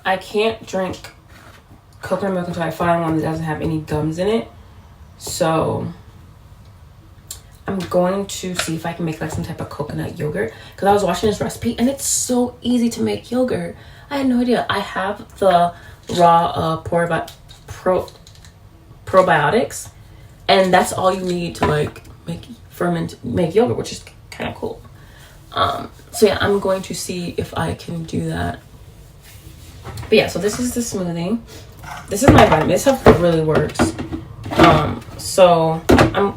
I can't drink coconut milk until I find one that doesn't have any gums in it. So I'm going to see if I can make like some type of coconut yogurt, because I was watching this recipe and it's so easy to make yogurt. I had no idea. I have the raw probiotics, and that's all you need to like make yogurt, which is kind of cool. So yeah, I'm going to see if I can do that. But yeah, so this is the smoothie. This is my vitamin. This stuff really works. So I'm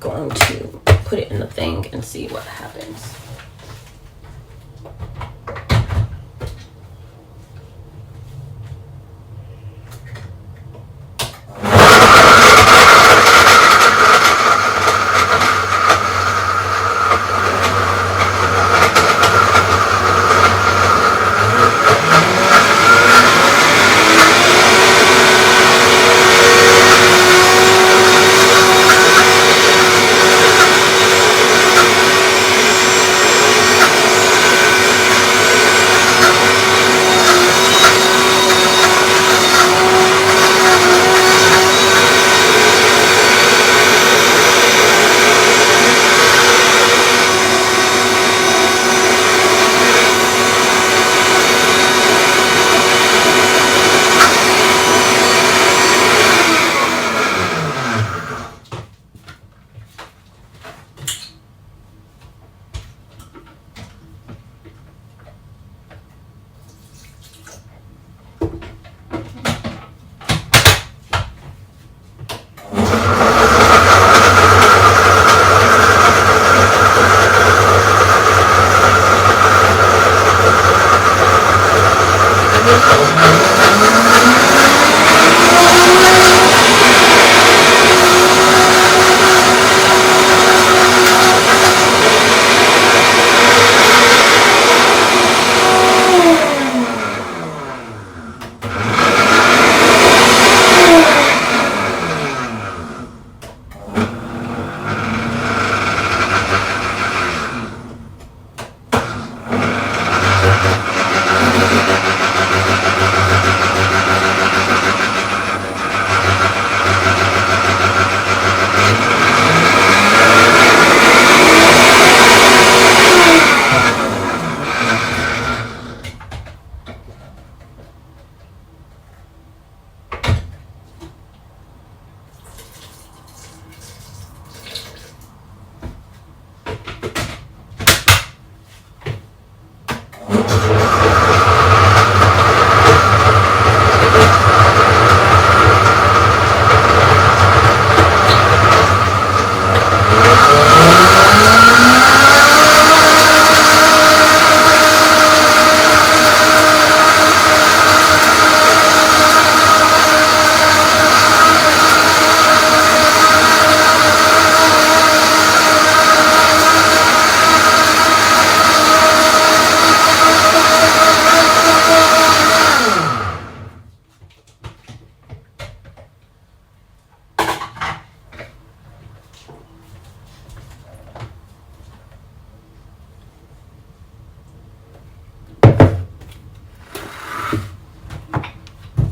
going to put it in the thing and see what happens.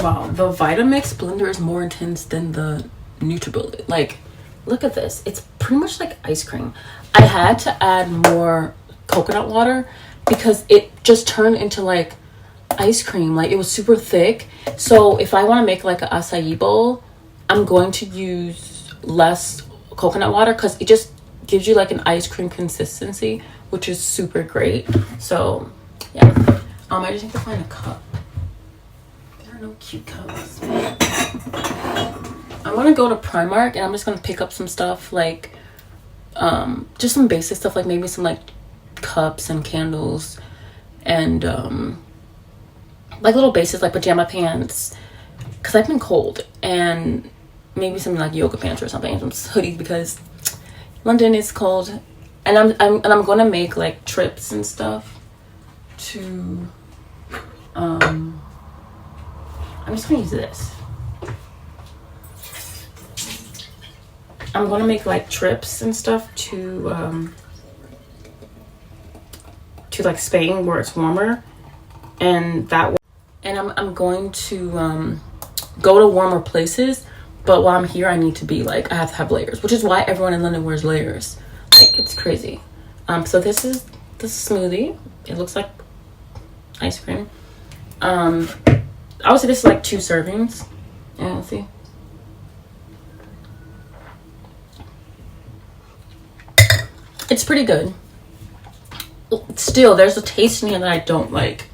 Wow, the Vitamix blender is more intense than the NutriBullet. Like, look at this. It's pretty much like ice cream. I had to add more coconut water because it just turned into like ice cream. Like, it was super thick. So if I want to make like an acai bowl, I'm going to use less coconut water because it just gives you like an ice cream consistency, which is super great. So yeah, I just need to find a cup. No cute cups. I want to go to Primark and I'm just going to pick up some stuff like just some basic stuff, like maybe some like cups and candles and like little basics like pajama pants, because I've been cold, and maybe some like yoga pants or something, some hoodies because London is cold, and I'm going to make like trips and stuff to I'm just gonna use this. I'm gonna make like trips and stuff to like Spain where it's warmer, and I'm I'm going to go to warmer places, but while I'm here, I need to be like, I have to have layers, which is why everyone in London wears layers. Like, it's crazy. So this is the smoothie. It looks like ice cream. I would say this is like 2 servings. Yeah, let's see. It's pretty good. Still, there's a taste in here that I don't like.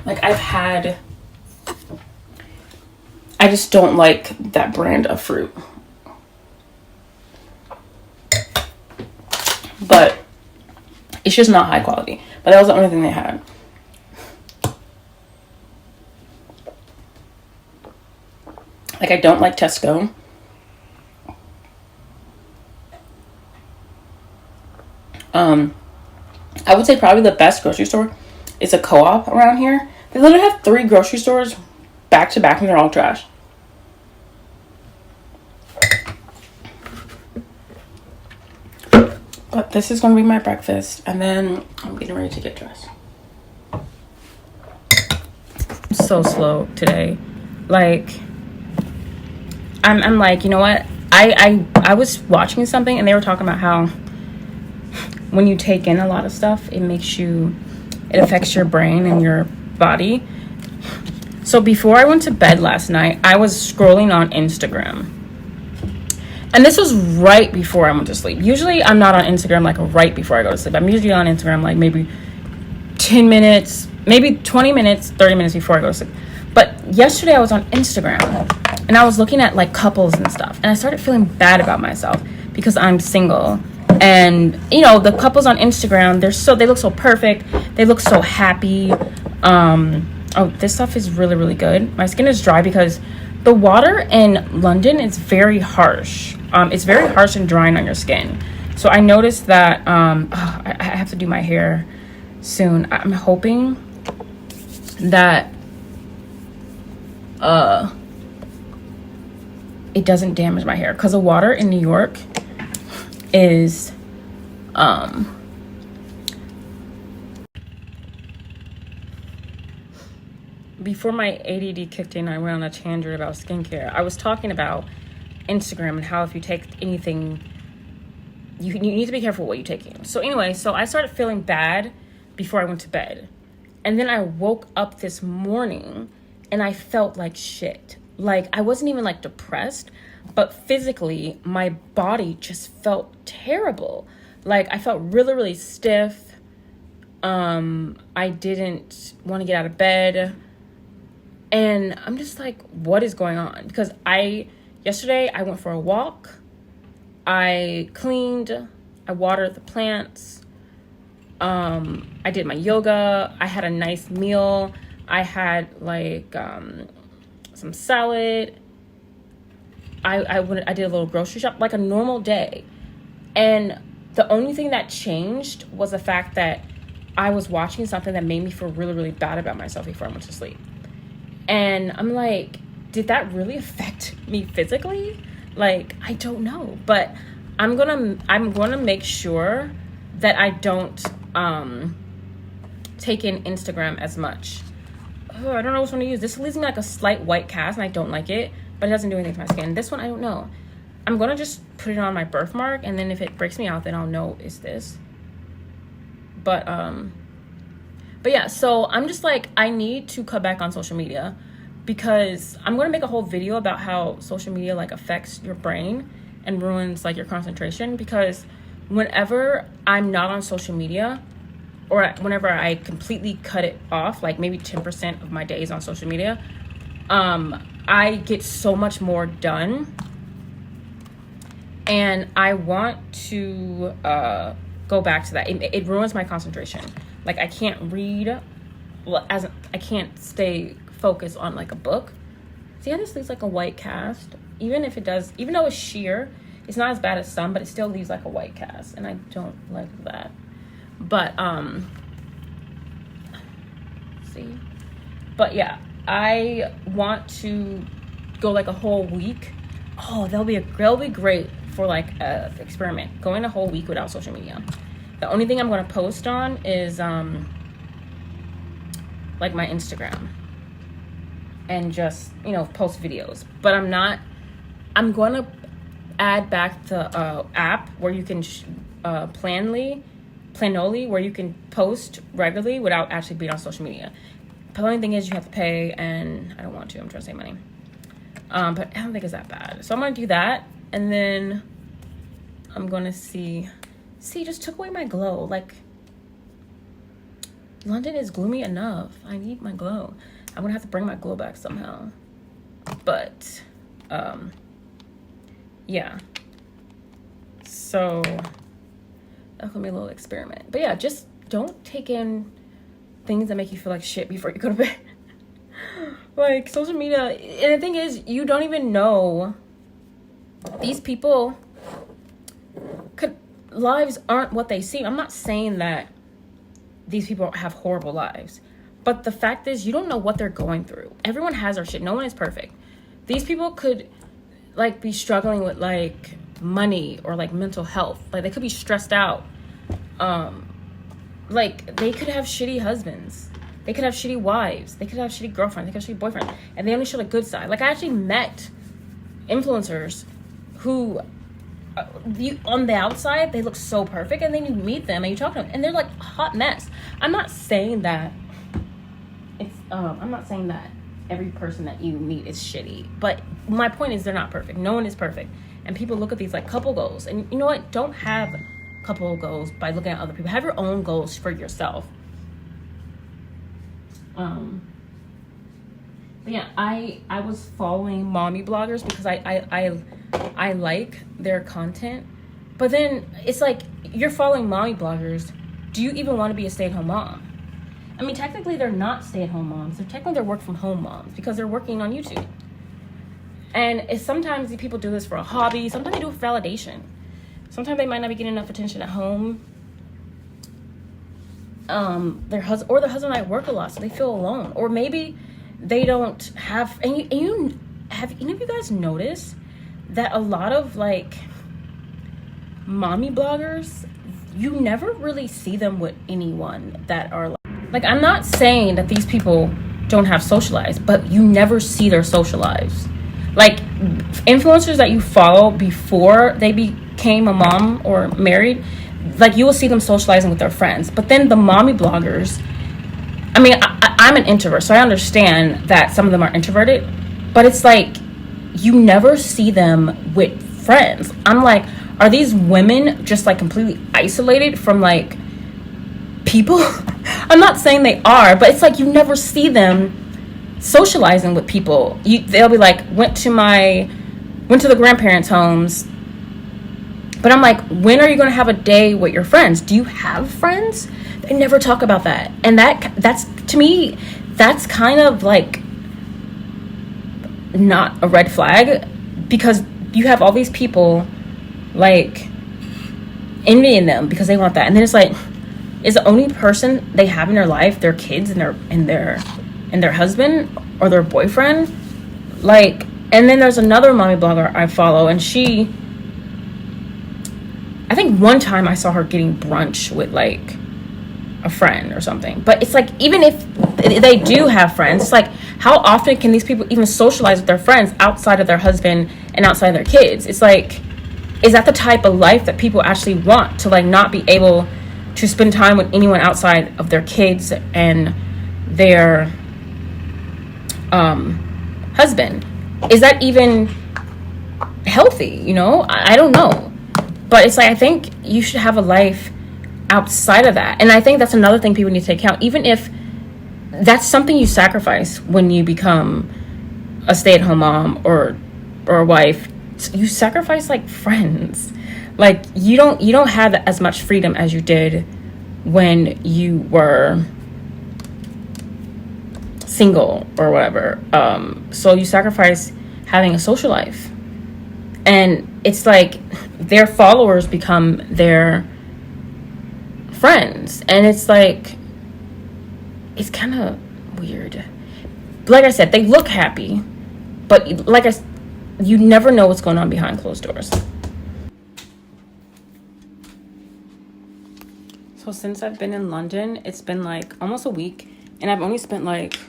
Like, I just don't like that brand of fruit. But it's just not high quality. But that was the only thing they had. Like, I don't like Tesco. I would say probably the best grocery store is a Co-op around here. They literally have 3 grocery stores back to back and they're all trash. But this is going to be my breakfast, and then I'm getting ready to get dressed. So slow today. Like, I'm like, you know what? I was watching something and they were talking about how when you take in a lot of stuff, it affects your brain and your body. So before I went to bed last night, I was scrolling on Instagram. And this was right before I went to sleep. Usually I'm not on Instagram like right before I go to sleep. I'm usually on Instagram like maybe 10 minutes, maybe 20 minutes, 30 minutes before I go to sleep. But yesterday I was on Instagram and I was looking at like couples and stuff. And I started feeling bad about myself because I'm single. And, you know, the couples on Instagram, they look so perfect. They look so happy. Oh, this stuff is really, really good. My skin is dry because the water in London is very harsh. It's very harsh and drying on your skin. So I noticed that I have to do my hair soon. I'm hoping that it doesn't damage my hair, because the water in New York is before my ADD kicked in, I went on a tangent about skincare. I was talking about Instagram and how if you take anything, you need to be careful what you take in. So anyway, so I started feeling bad before I went to bed. And then I woke up this morning and I felt like shit. Like, I wasn't even like depressed, but physically my body just felt terrible. Like, I felt really, really stiff. I didn't want to get out of bed. And I'm just like, what is going on? Because yesterday I went for a walk. I cleaned. I watered the plants. I did my yoga. I had a nice meal. I had like some salad. I did a little grocery shop, like a normal day. And the only thing that changed was the fact that I was watching something that made me feel really, really bad about myself before I went to sleep. And I'm like, did that really affect me physically? Like, I don't know. But I'm gonna make sure that I don't take in Instagram as much. Oh, I don't know which one to use. This leaves me like a slight white cast and I don't like it, but it doesn't do anything to my skin. This one, I don't know. I'm gonna just put it on my birthmark, and then if it breaks me out, then I'll know it's this. But yeah, so I'm just like, I need to cut back on social media, because I'm going to make a whole video about how social media like affects your brain and ruins like your concentration. Because whenever I'm not on social media, or whenever I completely cut it off, like maybe 10% of my days on social media, I get so much more done. And I want to go back to that. It ruins my concentration. Like, I can't read, I can't stay focused on like a book. See how this leaves like a white cast? Even though it's sheer, it's not as bad as some, but it still leaves like a white cast, and I don't like that. But see, but yeah, I want to go like a whole week. Oh, that'll be great for like a experiment, going a whole week without social media. The only thing I'm going to post on is like my Instagram. and just, you know, post videos. But I'm going to add back the app where you can Planoli, where you can post regularly without actually being on social media. The only thing is you have to pay, and I don't want to. I'm trying to save money. But I don't think it's that bad. So I'm going to do that, and then I'm going to see, just took away my glow. Like, London is gloomy enough. I need my glow. I'm going to have to bring my glow back somehow. But, yeah. So that's gonna be a little experiment. But yeah, just don't take in things that make you feel like shit before you go to bed. Like, social media, and the thing is, you don't even know these people lives aren't what they seem. I'm not saying that these people have horrible lives, but the fact is, you don't know what they're going through. Everyone has their shit. No one is perfect. These people could like be struggling with like money or like mental health. Like, they could be stressed out. Like, they could have shitty husbands. They could have shitty wives. They could have shitty girlfriends. They could have shitty boyfriends. And they only show the good side. Like, I actually met influencers who, on the outside, they look so perfect. And then you meet them and you talk to them, and they're like a hot mess. I'm not saying that every person that you meet is shitty. But my point is, they're not perfect. No one is perfect. And people look at these like couple goals. And you know what? Don't have couple goals by looking at other people. Have your own goals for yourself. But yeah, I was following mommy bloggers because I like their content. But then it's like, you're following mommy bloggers. Do you even want to be a stay-at-home mom? I mean, technically they're not stay-at-home moms. They're work-from-home moms because they're working on YouTube. And sometimes people do this for a hobby. Sometimes they do it for validation. Sometimes they might not be getting enough attention at home. Their husband might work a lot, so they feel alone. Or maybe they don't have. Have any of you guys noticed that a lot of like mommy bloggers, you never really see them with anyone that are like. I'm not saying that these people don't have social lives, but you never see their social lives. Like, influencers that you follow before they became a mom or married, like, you will see them socializing with their friends. But then the mommy bloggers, I mean, I'm an introvert, so I understand that some of them are introverted, but it's like, you never see them with friends. I'm like, are these women just like completely isolated from like people? I'm not saying they are, but it's like, you never see them socializing with people. They'll be like, went to the grandparents' homes. But I'm like, when are you going to have a day with your friends? Do you have friends? They never talk about that. And that's to me, that's kind of like not a red flag, because you have all these people like envying them because they want that. And then it's like, is the only person they have in their life their kids and their husband or their boyfriend? Like, and then there's another mommy blogger I follow, and I think one time I saw her getting brunch with like a friend or something. But it's like, even if they do have friends, it's like, how often can these people even socialize with their friends outside of their husband and outside of their kids? It's like, is that the type of life that people actually want, to like not be able to spend time with anyone outside of their kids and their husband? Is that even healthy? You know, I don't know. But it's like, I think you should have a life outside of that. And I think that's another thing people need to take account. Even if that's something you sacrifice when you become a stay-at-home mom or a wife, you sacrifice like friends. Like, you don't have as much freedom as you did when you were single or whatever. So you sacrifice having a social life. And it's like, their followers become their friends. And it's like, it's kind of weird. Like I said, they look happy, but you never know what's going on behind closed doors. So since I've been in London, it's been like almost a week, and I've only spent like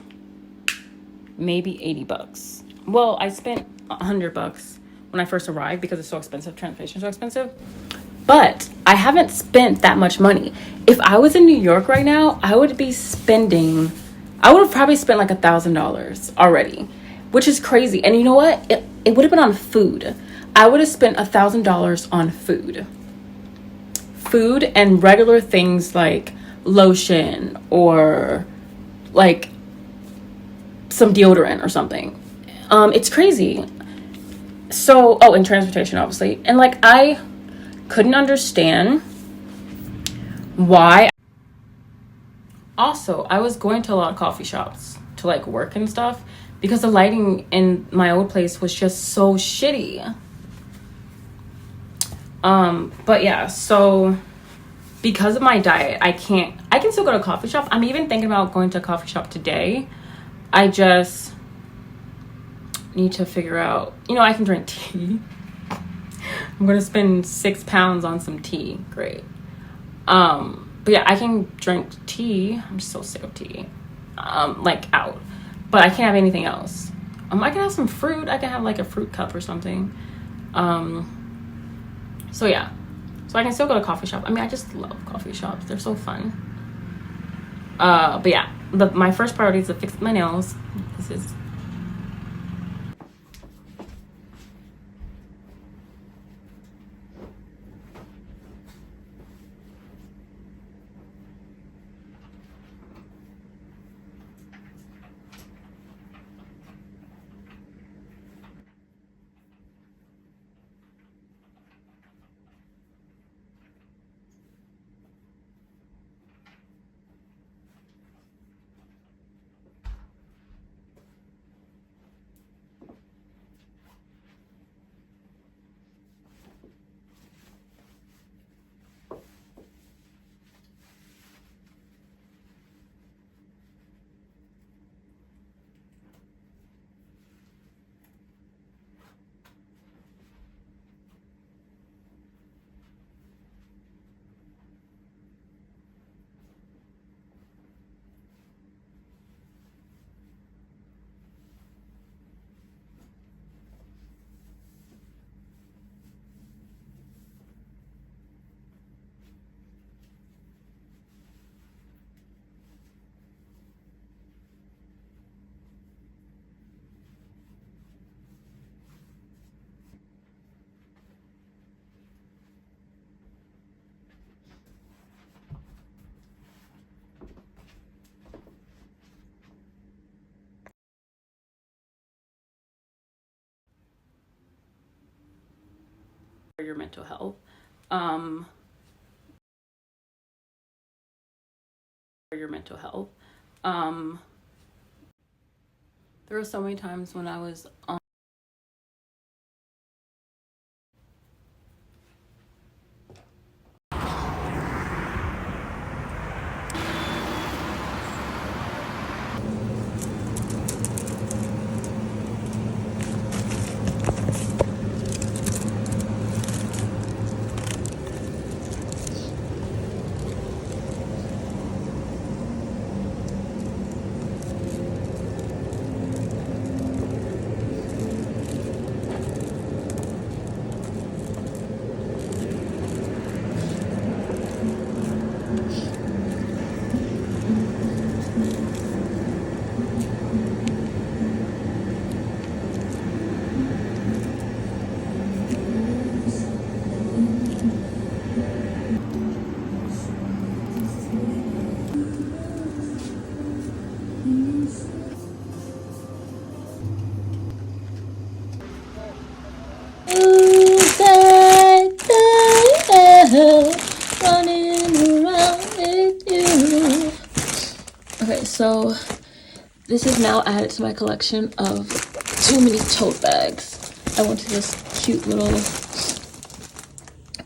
maybe 80 bucks. Well, I spent $100 when I first arrived because it's so expensive. Transportation is so expensive. But I haven't spent that much money. If I was in New York right now, I would have probably spent like $1,000 already, which is crazy. And you know what? It would have been on food. I would have spent $1,000 on food and regular things like lotion or like some deodorant or something. It's crazy. So, and transportation, obviously. And like, I couldn't understand why. Also, I was going to a lot of coffee shops to like work and stuff because the lighting in my old place was just so shitty. But yeah, so because of my diet, I can still go to a coffee shop. I'm even thinking about going to a coffee shop today. I just need to figure out, I can drink tea. I'm gonna spend £6 on some tea. Great. But yeah, I can drink tea. I'm so sick of tea. Like out. But I can't have anything else. I can have some fruit. I can have like a fruit cup or something. So yeah. So I can still go to a coffee shop. I mean, I just love coffee shops. They're so fun. But yeah, my first priority is to fix my nails. This is for your mental health. There were so many times when I was running around with you. Okay, so this is now added to my collection of too many tote bags. I went to this cute little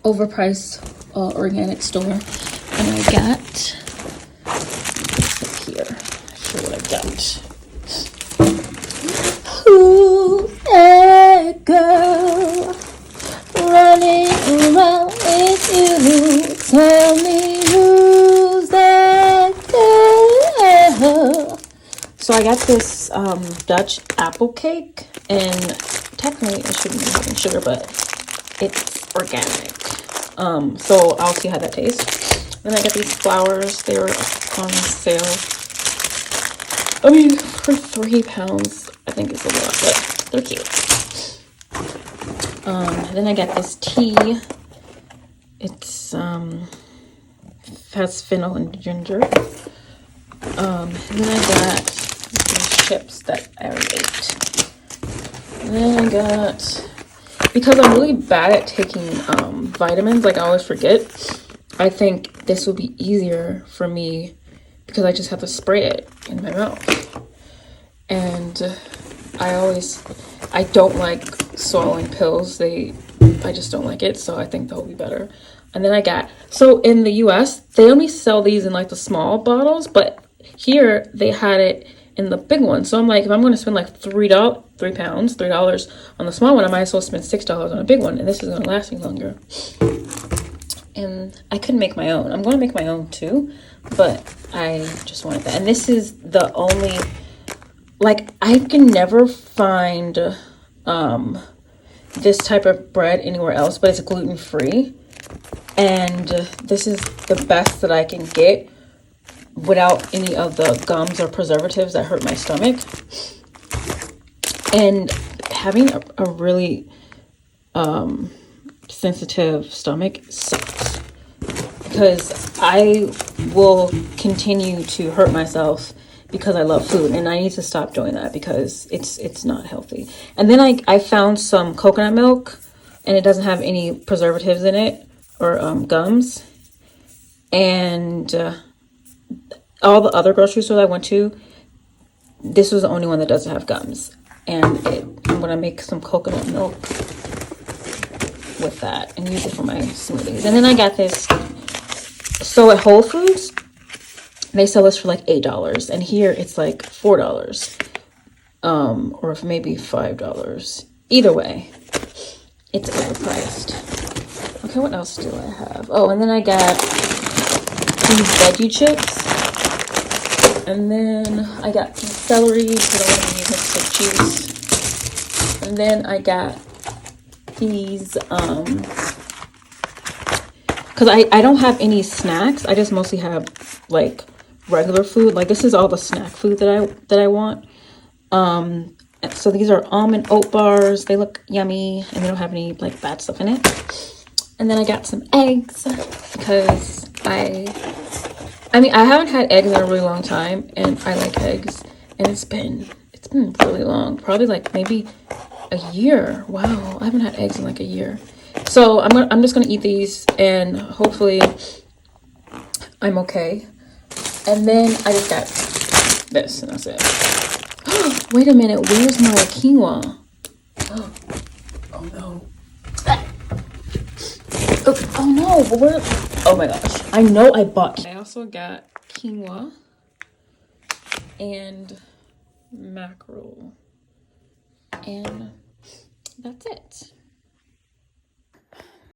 overpriced organic store, and I got, let's look here, show what I got. Who's that girl running around with you? Tell me who's that girl So I got this Dutch apple cake, and technically it shouldn't be having sugar, but it's organic. So I'll see how that tastes. Then I got these flowers. They were on sale. I mean, for £3, I think it's a lot, but they're cute. Then I got this tea. It's has fennel and ginger. And then I got these chips that I already ate. And then I got, because I'm really bad at taking vitamins, like I always forget, I think this will be easier for me because I just have to spray it in my mouth. And I don't like swallowing pills. I just don't like it, so I think they'll be better. And then I got, so in the US, they only sell these in like the small bottles, but here they had it in the big one. So I'm like, if I'm going to spend like $3 on the small one, I might as well spend $6 on a big one, and this is going to last me longer. And I couldn't make my own. I'm going to make my own too, but I just wanted that. And this is the only, like, I can never find this type of bread anywhere else, but it's gluten-free. And this is the best that I can get without any of the gums or preservatives that hurt my stomach. And having a really sensitive stomach sucks, because I will continue to hurt myself because I love food, and I need to stop doing that because it's not healthy. And then I found some coconut milk, and it doesn't have any preservatives in it or gums. And all the other grocery stores I went to, this was the only one that doesn't have gums. And I'm gonna make some coconut milk with that and use it for my smoothies. And then I got this. So at Whole Foods, they sell this for like $8, and here it's like $4, or maybe $5. Either way, it's overpriced. Okay, what else do I have? Oh, and then I got these veggie chips, and then I got some celery because I want to use it for juice. And then I got these because I don't have any snacks. I just mostly have like regular food. Like, this is all the snack food that I want. So these are almond oat bars. They look yummy, and they don't have any like bad stuff in it. And then I got some eggs because I mean, I haven't had eggs in a really long time, and I like eggs, and it's been really long, probably like maybe a year. Wow, I haven't had eggs in like a year. So I'm just gonna eat these, and hopefully I'm okay. And then I just got this, and that's it. Wait a minute, where's my quinoa? Oh no. Oh no, where? Oh my gosh, I know I bought. I also got quinoa and mackerel, and that's it.